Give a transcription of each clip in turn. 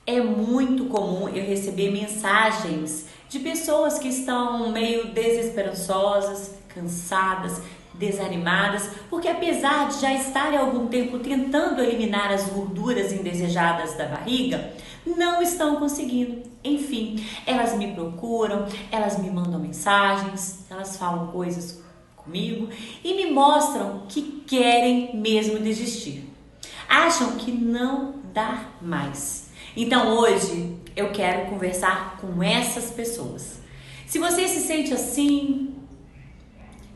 É muito comum eu receber mensagens de pessoas que estão meio desesperançosas, cansadas, desanimadas, porque apesar de já estarem há algum tempo tentando eliminar as gorduras indesejadas da barriga, não estão conseguindo. Enfim, elas me procuram, elas me mandam mensagens, elas falam coisas comigo e me mostram que querem mesmo desistir. Acham que não dá mais. Então hoje eu quero conversar com essas pessoas. Se você se sente assim,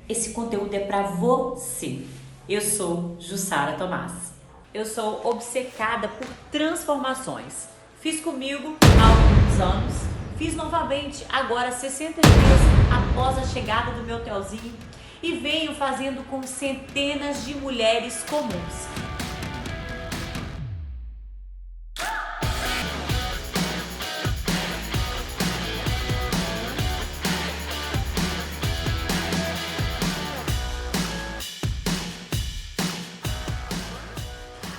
esse conteúdo é para você. Eu sou Jussara Tomás. Eu sou obcecada por transformações. Fiz comigo há alguns anos, fiz novamente agora 60 dias após a chegada do meu hotelzinho e venho fazendo com centenas de mulheres comuns.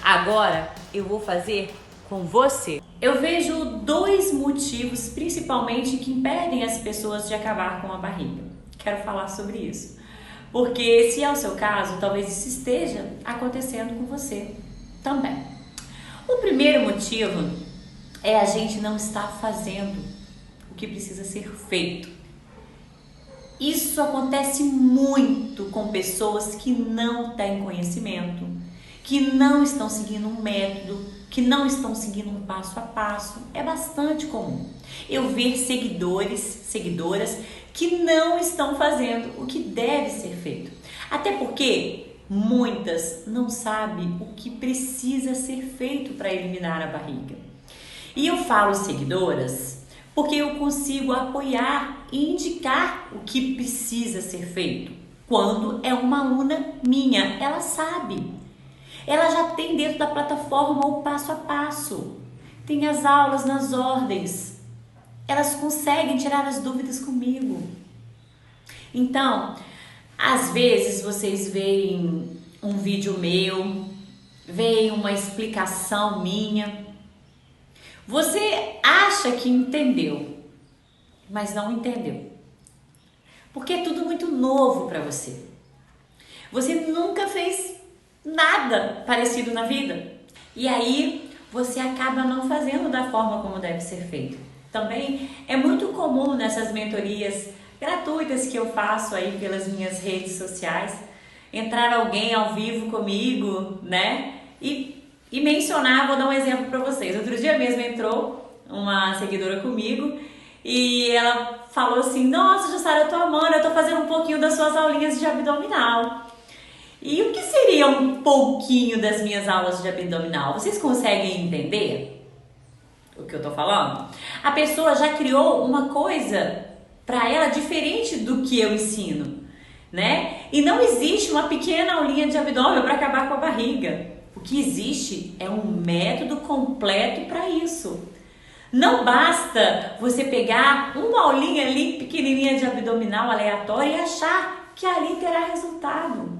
Agora eu vou fazer com você. Eu vejo dois motivos principalmente que impedem as pessoas de acabar com a barriga. Quero falar sobre isso. Porque se é o seu caso, talvez isso esteja acontecendo com você também. O primeiro motivo é a gente não estar fazendo o que precisa ser feito. Isso acontece muito com pessoas que não têm conhecimento, que não estão seguindo um método, que não estão seguindo um passo a passo. É bastante comum eu ver seguidoras que não estão fazendo o que deve ser feito. Até porque muitas não sabem o que precisa ser feito para eliminar a barriga. E eu falo seguidoras porque eu consigo apoiar e indicar o que precisa ser feito. Quando é uma aluna minha, ela sabe. Ela já tem dentro da plataforma o passo a passo. Tem as aulas nas ordens. Elas conseguem tirar as dúvidas comigo. Então, às vezes vocês veem um vídeo meu, veem uma explicação minha. Você acha que entendeu, mas não entendeu. Porque é tudo muito novo para você. Você nunca fez nada parecido na vida. E aí você acaba não fazendo da forma como deve ser feito. Também é muito comum nessas mentorias gratuitas que eu faço aí pelas minhas redes sociais, entrar alguém ao vivo comigo, né? E mencionar, vou dar um exemplo para vocês. Outro dia mesmo entrou uma seguidora comigo e ela falou assim: nossa, Jussara, eu tô amando, eu tô fazendo um pouquinho das suas aulinhas de abdominal. E o que seria um pouquinho das minhas aulas de abdominal? Vocês conseguem entender o que eu tô falando? A pessoa já criou uma coisa para ela diferente do que eu ensino, né? E não existe uma pequena aulinha de abdômen para acabar com a barriga. O que existe é um método completo para isso. Não basta você pegar uma aulinha ali pequenininha de abdominal aleatória e achar que ali terá resultado.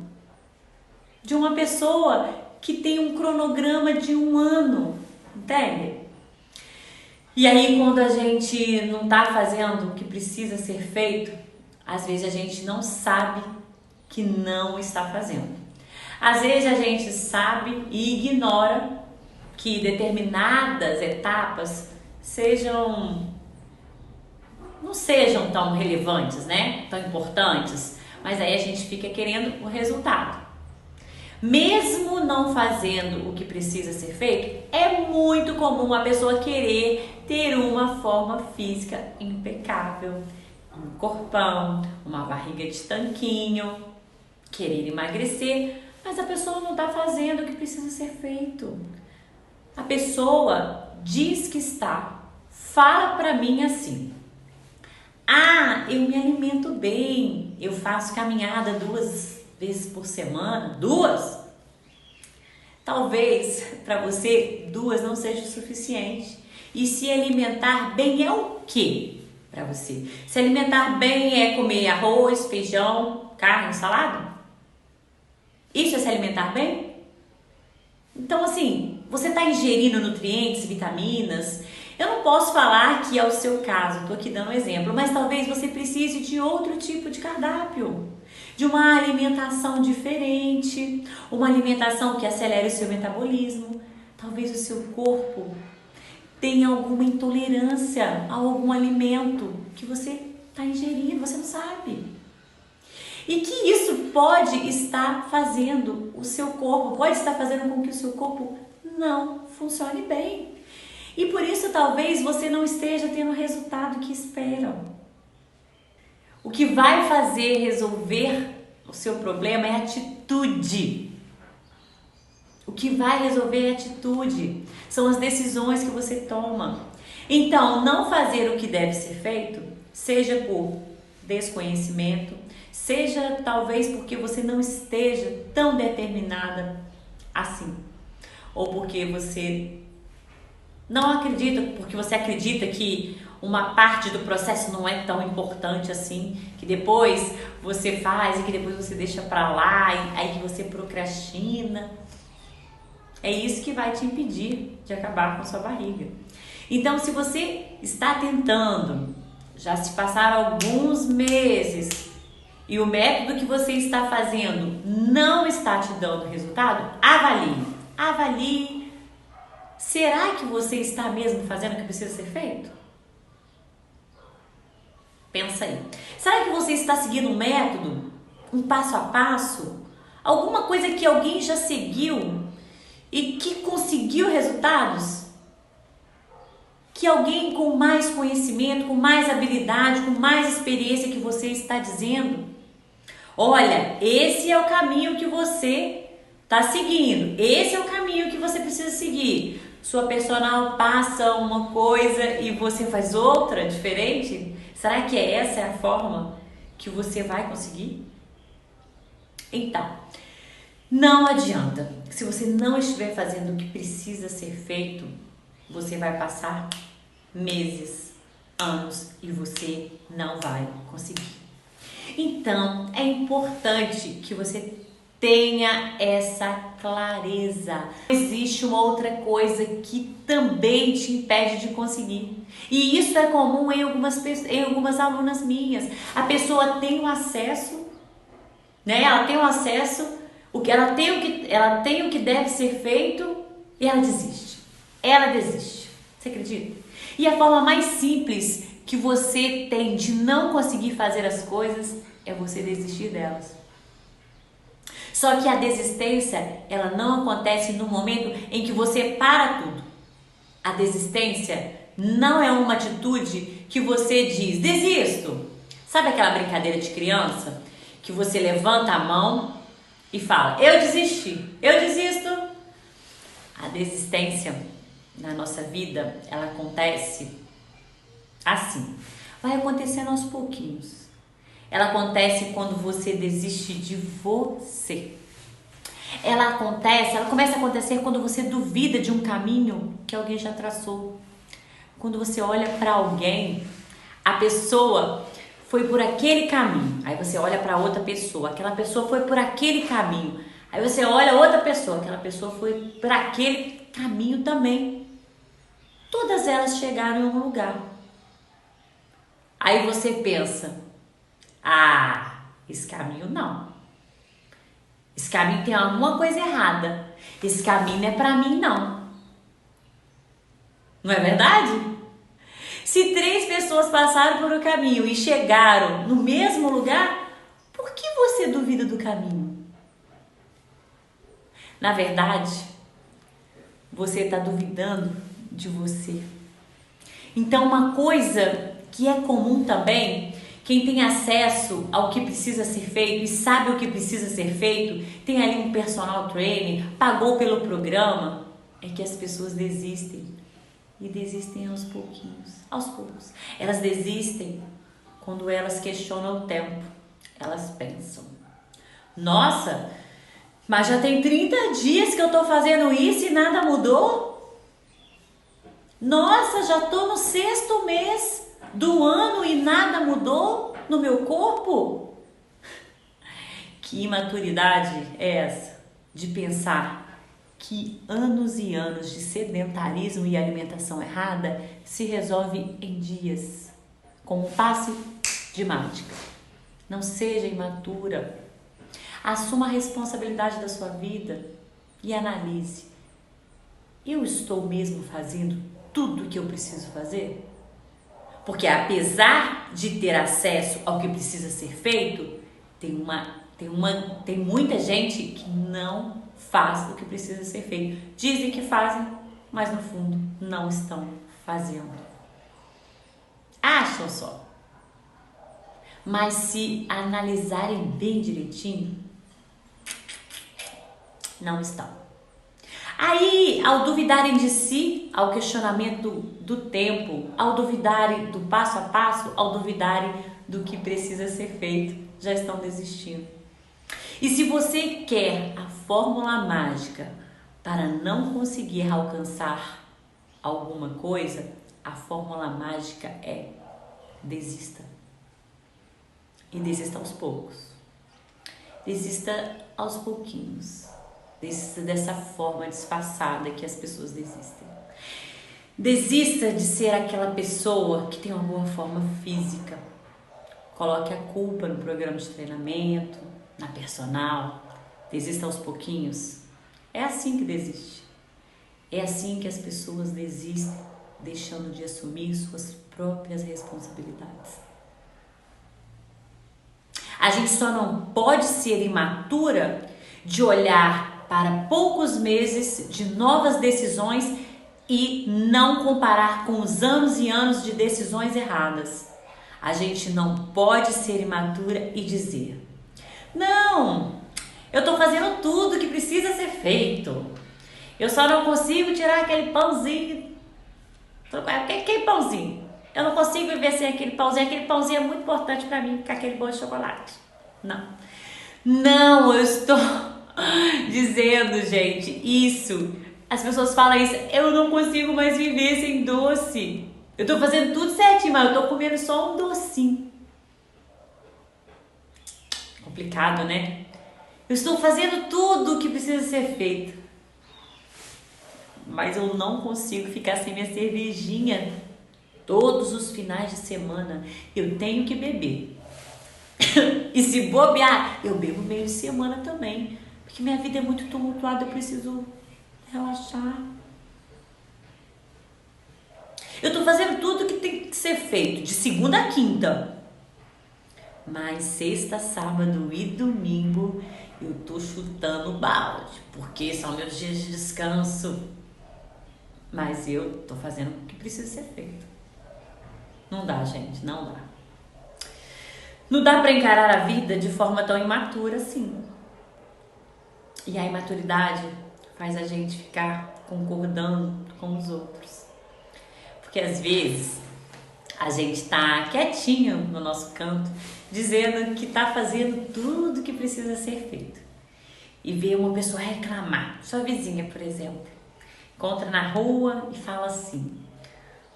De uma pessoa que tem um cronograma de um ano, entende? E aí quando a gente não está fazendo o que precisa ser feito, às vezes a gente não sabe que não está fazendo. Às vezes a gente sabe e ignora que determinadas etapas não sejam tão relevantes, né? Tão importantes, mas aí a gente fica querendo o resultado. Mesmo não fazendo o que precisa ser feito, é muito comum a pessoa querer ter uma forma física impecável, um corpão, uma barriga de tanquinho, querer emagrecer, mas a pessoa não está fazendo o que precisa ser feito. A pessoa diz que está, fala para mim assim: ah, eu me alimento bem, eu faço caminhada 2 vezes por semana. 2? Talvez para você 2 não seja o suficiente. E se alimentar bem é o quê para você? Se alimentar bem é comer arroz, feijão, carne, salada? Isso é se alimentar bem? Então assim, você está ingerindo nutrientes, vitaminas Eu não posso falar que é o seu caso, estou aqui dando um exemplo, mas talvez você precise de outro tipo de cardápio, de uma alimentação diferente, uma alimentação que acelere o seu metabolismo. Talvez o seu corpo tenha alguma intolerância a algum alimento que você está ingerindo, você não sabe. E que isso pode estar fazendo o seu corpo, pode estar fazendo com que o seu corpo não funcione bem. E por isso talvez você não esteja tendo o resultado que espera. O que vai fazer resolver o seu problema é atitude. O que vai resolver é atitude. São as decisões que você toma. Então, não fazer o que deve ser feito, seja por desconhecimento, seja talvez porque você não esteja tão determinada assim, ou porque você não acredita, porque você acredita que uma parte do processo não é tão importante assim, que depois você faz e que depois você deixa pra lá, e aí que você procrastina. É isso que vai te impedir de acabar com a sua barriga. Então, se você está tentando, já se passaram alguns meses e o método que você está fazendo não está te dando resultado, avalie. Avalie. Será que você está mesmo fazendo o que precisa ser feito? Pensa aí. Será que você está seguindo um método, um passo a passo? Alguma coisa que alguém já seguiu e que conseguiu resultados? Que alguém com mais conhecimento, com mais habilidade, com mais experiência que você está dizendo? Olha, esse é o caminho que você está seguindo. Esse é o caminho que você precisa seguir. Sua personal passa uma coisa e você faz outra diferente? Será que essa é a forma que você vai conseguir? Então, não adianta. Se você não estiver fazendo o que precisa ser feito, você vai passar meses, anos e você não vai conseguir. Então, é importante que você tenha essa clareza. Existe uma outra coisa que também te impede de conseguir. E isso é comum em algumas alunas minhas. A pessoa tem o acesso, né? Ela tem o acesso, ela tem o que deve ser feito e ela desiste. Ela desiste. Você acredita? E a forma mais simples que você tem de não conseguir fazer as coisas é você desistir delas. Só que a desistência, ela não acontece no momento em que você para tudo. A desistência não é uma atitude que você diz, desisto. Sabe aquela brincadeira de criança? Que você levanta a mão e fala, eu desisti, eu desisto. A desistência na nossa vida, ela acontece assim. Vai acontecendo aos pouquinhos. Ela acontece quando você desiste de você. Ela começa a acontecer quando você duvida de um caminho que alguém já traçou. Quando você olha para alguém, a pessoa foi por aquele caminho. Aí você olha para outra pessoa, aquela pessoa foi por aquele caminho. Aí você olha outra pessoa, aquela pessoa foi por aquele caminho também. Todas elas chegaram em um lugar. Aí você pensa, esse caminho não. Esse caminho tem alguma coisa errada. Esse caminho não é pra mim, não. Não é verdade? Se 3 pessoas passaram por um caminho e chegaram no mesmo lugar, por que você duvida do caminho? Na verdade, você está duvidando de você. Então, uma coisa que é comum também, quem tem acesso ao que precisa ser feito e sabe o que precisa ser feito, tem ali um personal trainer, pagou pelo programa, é que as pessoas desistem. E desistem aos pouquinhos, aos poucos. Elas desistem quando elas questionam o tempo. Elas pensam, nossa, mas já tem 30 dias que eu tô fazendo isso e nada mudou? Nossa, já tô no 6º mês do ano e nada mudou no meu corpo? Que imaturidade é essa de pensar que anos e anos de sedentarismo e alimentação errada se resolve em dias, como um passe de mágica. Não seja imatura. Assuma a responsabilidade da sua vida e analise. Eu estou mesmo fazendo tudo o que eu preciso fazer? Porque apesar de ter acesso ao que precisa ser feito, tem muita gente que não faz o que precisa ser feito. Dizem que fazem, mas no fundo não estão fazendo. Acham só. Mas se analisarem bem direitinho, não estão. Aí, ao duvidarem de si, ao questionamento do tempo, ao duvidarem do passo a passo, ao duvidarem do que precisa ser feito, já estão desistindo. E se você quer a fórmula mágica para não conseguir alcançar alguma coisa, a fórmula mágica é: desista. E desista aos poucos. Desista aos pouquinhos. Desista dessa forma disfarçada que as pessoas desistem. Desista de ser aquela pessoa que tem uma boa forma física. Coloque a culpa no programa de treinamento, na personal. Desista aos pouquinhos. É assim que desiste. É assim que as pessoas desistem, deixando de assumir suas próprias responsabilidades. A gente só não pode ser imatura de olhar para poucos meses de novas decisões e não comparar com os anos e anos de decisões erradas. A gente não pode ser imatura e dizer: não, eu tô fazendo tudo que precisa ser feito. Eu só não consigo tirar aquele pãozinho. Aquele pãozinho. Eu não consigo viver sem aquele pãozinho. Aquele pãozinho é muito importante para mim, com aquele bolo de chocolate. Não, eu estou dizendo, gente, isso. As pessoas falam isso: eu não consigo mais viver sem doce. Eu tô fazendo tudo certinho, mas eu tô comendo só um docinho. Complicado, né? Eu estou fazendo tudo o que precisa ser feito, mas eu não consigo ficar sem minha cervejinha todos os finais de semana. Eu tenho que beber. E se bobear, eu bebo meio de semana também, porque minha vida é muito tumultuada, eu preciso relaxar. Eu tô fazendo tudo que tem que ser feito, de segunda a quinta. Mas sexta, sábado e domingo eu tô chutando o balde, porque são meus dias de descanso. Mas eu tô fazendo o que precisa ser feito. Não dá, gente, não dá. Não dá pra encarar a vida de forma tão imatura assim. E a imaturidade faz a gente ficar concordando com os outros. Porque às vezes a gente tá quietinho no nosso canto, dizendo que tá fazendo tudo que precisa ser feito. E vê uma pessoa reclamar, sua vizinha, por exemplo, encontra na rua e fala assim: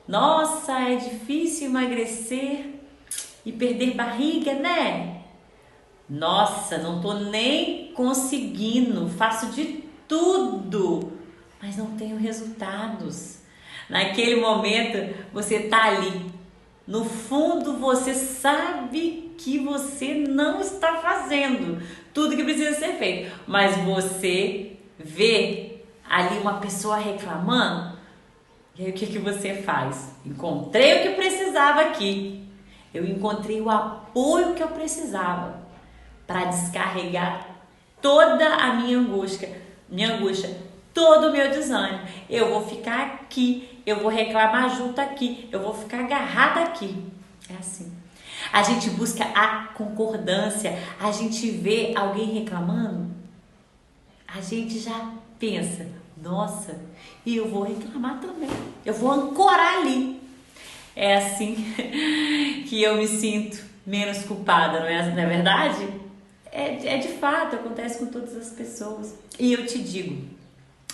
nossa, é difícil emagrecer e perder barriga, né? Nossa, não tô nem conseguindo, faço de tudo, mas não tenho resultados. Naquele momento, você tá ali. No fundo, você sabe que você não está fazendo tudo que precisa ser feito, mas você vê ali uma pessoa reclamando, e aí o que você faz? Encontrei o que precisava aqui. Eu encontrei o apoio que eu precisava para descarregar toda a minha angústia, todo o meu desânimo. Eu vou ficar aqui, eu vou reclamar junto aqui, eu vou ficar agarrada aqui. É assim. A gente busca a concordância, a gente vê alguém reclamando, a gente já pensa: nossa, e eu vou reclamar também, eu vou ancorar ali. É assim que eu me sinto menos culpada, não é verdade? É de fato, acontece com todas as pessoas. E eu te digo,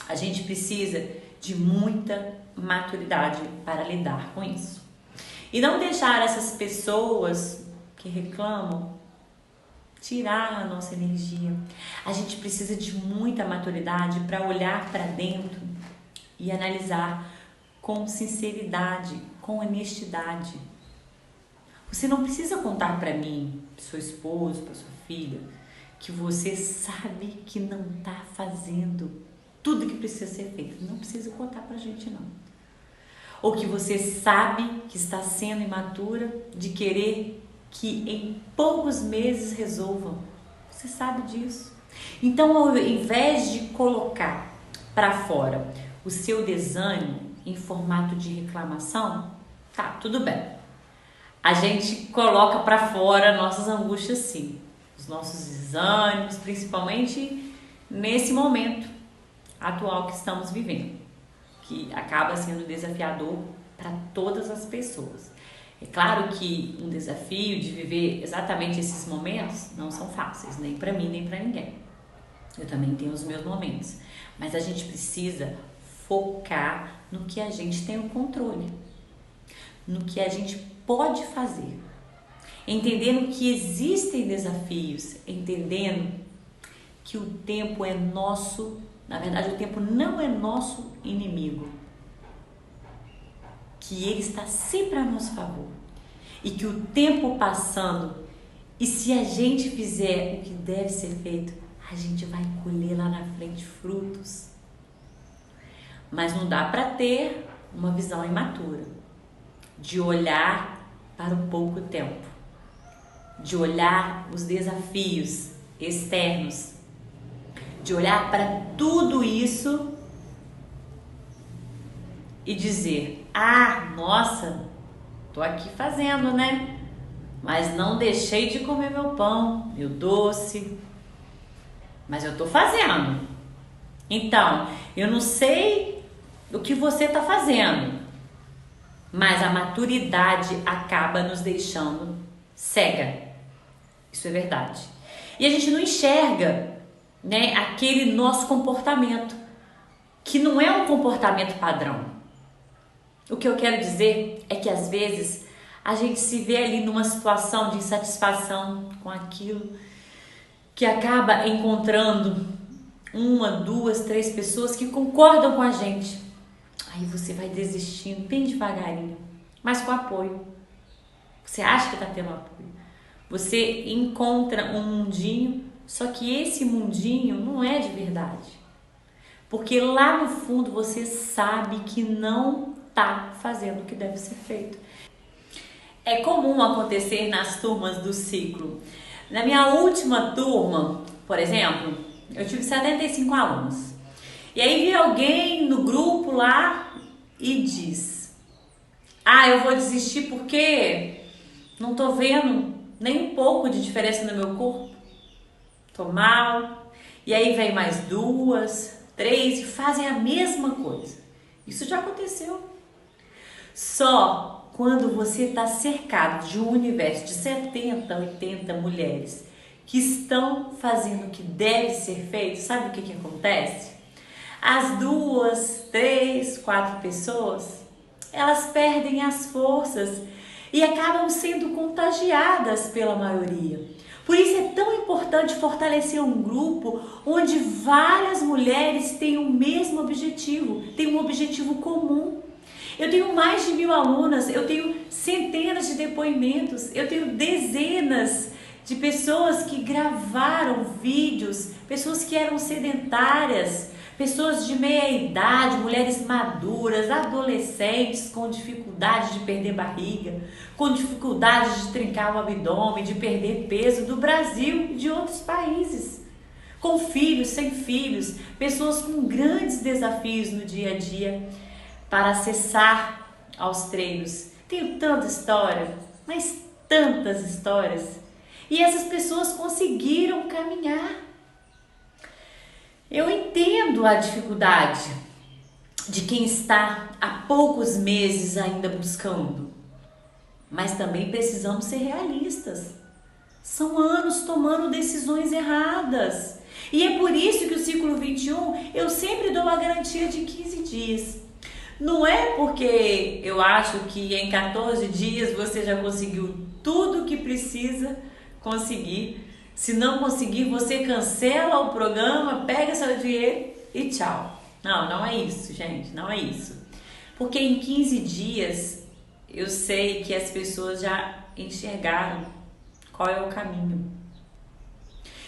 a gente precisa de muita maturidade para lidar com isso. E não deixar essas pessoas que reclamam tirar a nossa energia. A gente precisa de muita maturidade para olhar para dentro e analisar com sinceridade, com honestidade. Você não precisa contar para mim, para seu esposo, para sua filha, que você sabe que não está fazendo tudo que precisa ser feito. Não precisa contar pra gente, não. Ou que você sabe que está sendo imatura de querer que em poucos meses resolvam. Você sabe disso. Então, ao invés de colocar para fora o seu desânimo em formato de reclamação, tá, tudo bem. A gente coloca para fora nossas angústias, sim. Os nossos desânimos, principalmente nesse momento atual que estamos vivendo, que acaba sendo desafiador para todas as pessoas. É claro que um desafio de viver exatamente esses momentos não são fáceis, nem para mim, nem para ninguém. Eu também tenho os meus momentos, mas a gente precisa focar no que a gente tem o controle, no que a gente pode fazer, entendendo que existem desafios, entendendo que o tempo é nosso, na verdade o tempo não é nosso inimigo, que ele está sempre a nosso favor e que o tempo passando, e se a gente fizer o que deve ser feito, a gente vai colher lá na frente frutos. Mas não dá para ter uma visão imatura, de olhar para o pouco tempo, de olhar os desafios externos, de olhar para tudo isso e dizer: ah, nossa, tô aqui fazendo, né? Mas não deixei de comer meu pão, meu doce, mas eu tô fazendo. Então, eu não sei o que você tá fazendo, mas a maturidade acaba nos deixando cega. Isso é verdade. E a gente não enxerga, né, aquele nosso comportamento, que não é um comportamento padrão. O que eu quero dizer é que às vezes a gente se vê ali numa situação de insatisfação com aquilo, que acaba encontrando uma, duas, três pessoas que concordam com a gente. Aí você vai desistindo bem devagarinho, mas com apoio. Você acha que está tendo apoio. Você encontra um mundinho, só que esse mundinho não é de verdade. Porque lá no fundo você sabe que não está fazendo o que deve ser feito. É comum acontecer nas turmas do ciclo. Na minha última turma, por exemplo, eu tive 75 alunos. E aí vi alguém no grupo lá e diz: ah, eu vou desistir porque não tô vendo nem um pouco de diferença no meu corpo. Tô mal. E aí vem mais duas, três e fazem a mesma coisa. Isso já aconteceu. Só quando você está cercado de um universo de 70, 80 mulheres que estão fazendo o que deve ser feito, sabe o que acontece? As duas, três, quatro pessoas, elas perdem as forças e acabam sendo contagiadas pela maioria. Por isso é tão importante fortalecer um grupo onde várias mulheres têm o mesmo objetivo, têm um objetivo comum. Eu tenho mais de 1000 alunas, eu tenho centenas de depoimentos, eu tenho dezenas de pessoas que gravaram vídeos, pessoas que eram sedentárias, pessoas de meia idade, mulheres maduras, adolescentes com dificuldade de perder barriga, com dificuldade de trincar o abdômen, de perder peso, do Brasil e de outros países. Com filhos, sem filhos, pessoas com grandes desafios no dia a dia para acessar aos treinos. Tenho tanta história, mas tantas histórias. E essas pessoas conseguiram caminhar. Eu entendo a dificuldade de quem está há poucos meses ainda buscando, mas também precisamos ser realistas. São anos tomando decisões erradas. E é por isso que o ciclo 21 eu sempre dou a garantia de 15 dias. Não é porque eu acho que em 14 dias você já conseguiu tudo o que precisa conseguir Se não conseguir, você cancela o programa, pega seu dinheiro e tchau. Não, não é isso, gente, não é isso. Porque em 15 dias eu sei que as pessoas já enxergaram qual é o caminho.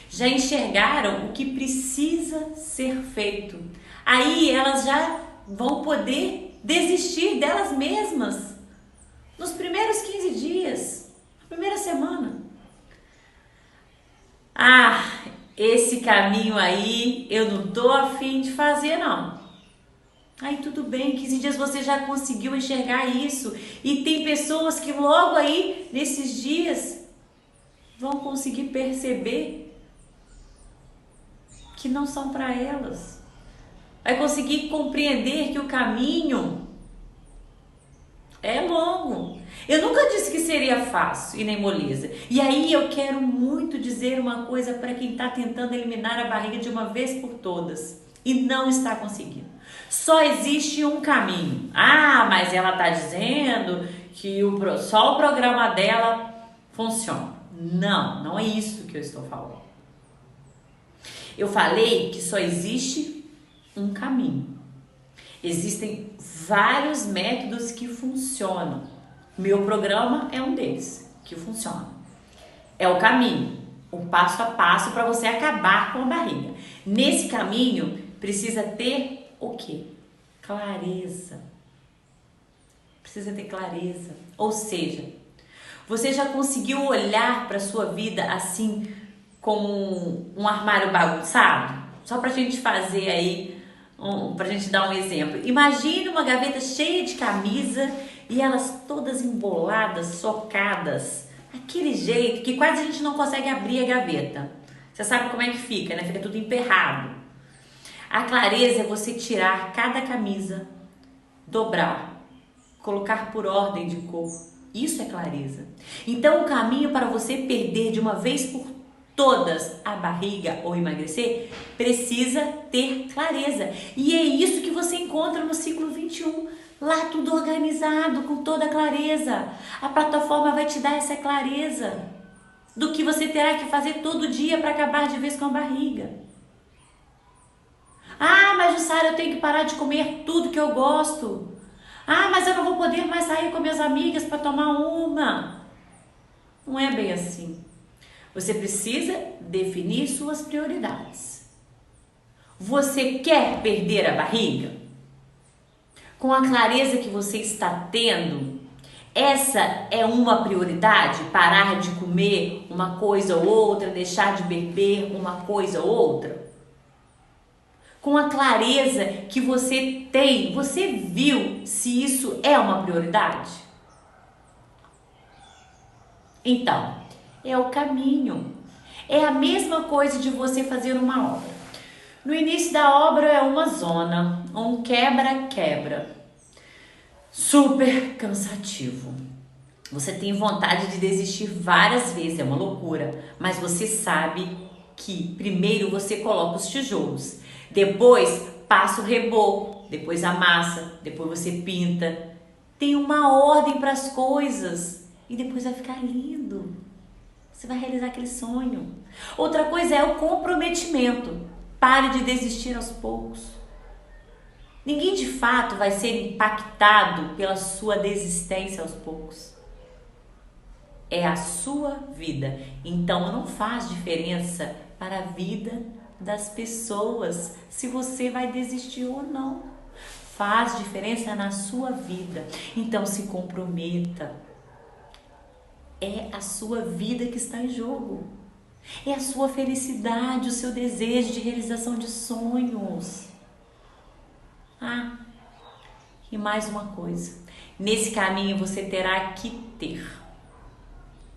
Já enxergaram o que precisa ser feito. Aí elas já vão poder desistir delas mesmas nos primeiros 15 dias, na primeira semana. Ah, esse caminho aí eu não tô a fim de fazer, não. Aí tudo bem, 15 dias você já conseguiu enxergar isso. E tem pessoas que logo aí, nesses dias, vão conseguir perceber que não são para elas. Vai conseguir compreender que o caminho é longo. Eu nunca disse que seria fácil e nem moleza. E aí eu quero muito dizer uma coisa para quem está tentando eliminar a barriga de uma vez por todas e não está conseguindo. Só existe um caminho. Ah, mas ela está dizendo que só o programa dela funciona. Não, não é isso que eu estou falando. Eu falei que só existe um caminho. Existem vários métodos que funcionam. Meu programa é um deles que funciona. É o caminho, o passo a passo para você acabar com a barriga. Nesse caminho precisa ter o quê? Clareza. Precisa ter clareza. Ou seja, você já conseguiu olhar para a sua vida assim como um armário bagunçado? Só para a gente fazer aí, para a gente dar um exemplo. Imagine uma gaveta cheia de camisa e elas todas emboladas, socadas, aquele jeito que quase a gente não consegue abrir a gaveta. Você sabe como é que fica, né? Fica tudo emperrado. A clareza é você tirar cada camisa, dobrar, colocar por ordem de cor. Isso é clareza. Então o caminho para você perder de uma vez por todas a barriga ou emagrecer precisa ter clareza. E é isso que você encontra no ciclo 21. Lá tudo organizado, com toda a clareza. A plataforma vai te dar essa clareza do que você terá que fazer todo dia para acabar de vez com a barriga. Ah, mas Jussara, eu tenho que parar de comer tudo que eu gosto. Ah, mas eu não vou poder mais sair com minhas amigas para tomar uma. Não é bem assim. Você precisa definir suas prioridades. Você quer perder a barriga? Com a clareza que você está tendo, essa é uma prioridade? Parar de comer uma coisa ou outra, deixar de beber uma coisa ou outra? Com a clareza que você tem, você viu se isso é uma prioridade? Então, é o caminho. É a mesma coisa de você fazer uma obra. No início da obra é uma zona, um quebra-quebra. Super cansativo. Você tem vontade de desistir várias vezes, é uma loucura. Mas você sabe que primeiro você coloca os tijolos. Depois passa o reboco, depois a massa, depois você pinta. Tem uma ordem para as coisas e depois vai ficar lindo. Você vai realizar aquele sonho. Outra coisa é o comprometimento. Pare de desistir aos poucos. Ninguém de fato vai ser impactado pela sua desistência aos poucos. É a sua vida. Então não faz diferença para a vida das pessoas se você vai desistir ou não. Faz diferença na sua vida. Então se comprometa. É a sua vida que está em jogo. É a sua felicidade, o seu desejo de realização de sonhos. Ah, e mais uma coisa. Nesse caminho você terá que ter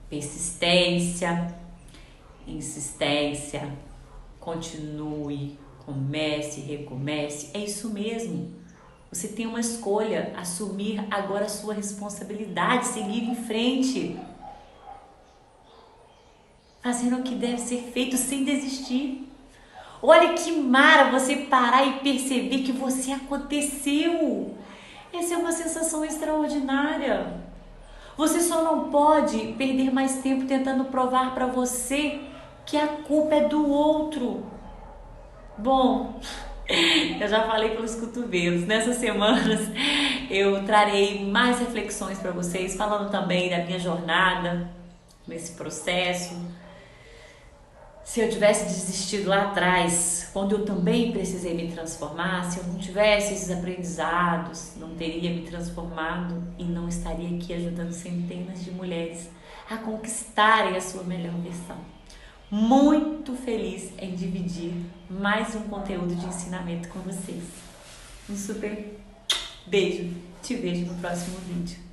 persistência, insistência. Continue, comece, recomece. É isso mesmo. Você tem uma escolha, assumir agora a sua responsabilidade, seguir em frente. Fazendo o que deve ser feito sem desistir. Olha que mara você parar e perceber que você aconteceu. Essa é uma sensação extraordinária. Você só não pode perder mais tempo tentando provar para você que a culpa é do outro. Bom, eu já falei pelos cotovelos. Nessas semanas eu trarei mais reflexões para vocês, falando também da minha jornada nesse processo. Se eu tivesse desistido lá atrás, quando eu também precisei me transformar, se eu não tivesse esses aprendizados, não teria me transformado e não estaria aqui ajudando centenas de mulheres a conquistarem a sua melhor versão. Muito feliz em dividir mais um conteúdo de ensinamento com vocês. Um super beijo. Te vejo no próximo vídeo.